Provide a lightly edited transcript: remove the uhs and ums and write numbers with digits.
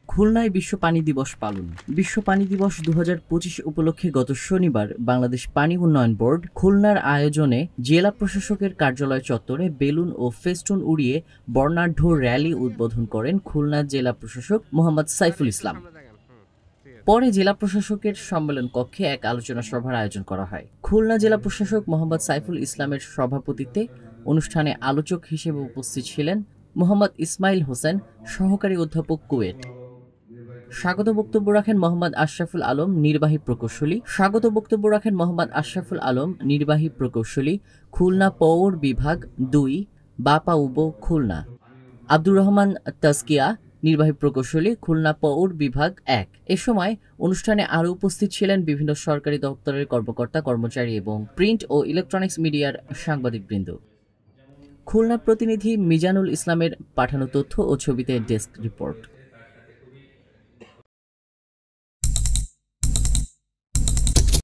খুলনায় বিশ্ব পানি দিবস পালন। বিশ্ব পানি দিবস 2025 উপলক্ষে গত শনিবার বাংলাদেশ পানি উন্নয়ন বোর্ড খুলনার আয়োজনে জেলা প্রশাসকের কার্যালয় চত্বরে বেলুন ও ফেস্টুন উড়িয়ে বর্ণাঢ্য র্যালি উদ্বোধন করেন খুলনা জেলা প্রশাসক মোহাম্মদ সাইফুল ইসলাম। পরে জেলা প্রশাসকের সম্মেলন কক্ষে এক আলোচনা সভার আয়োজন করা হয়। খুলনা জেলা প্রশাসক মোহাম্মদ সাইফুল ইসলামের সভাপতিত্বে অনুষ্ঠানে আলোচক হিসেবে উপস্থিত ছিলেন মোহাম্মদ ইসমাইল হোসেন, সহকারী অধ্যাপক, কুয়েট। স্বাগত বক্তব্য রাখেন মোহাম্মদ আশরাফুল আলম, নির্বাহী প্রকৌশলী, খুলনা পৌর বিভাগ 2, বাপাউব, খুলনা। আব্দুর রহমান তাজকিয়া, নির্বাহী প্রকৌশলী, খুলনা পৌর বিভাগ 1। এ সময় অনুষ্ঠানে আরও উপস্থিত ছিলেন বিভিন্ন সরকারি দপ্তরের কর্মকর্তা কর্মচারী এবং প্রিন্ট ও ইলেকট্রনিক্স মিডিয়ার সাংবাদিকবৃন্দ। খুলনা প্রতিনিধি মিজানুল ইসলামের পাঠানো তথ্য ও ছবিতে ডেস্ক রিপোর্ট।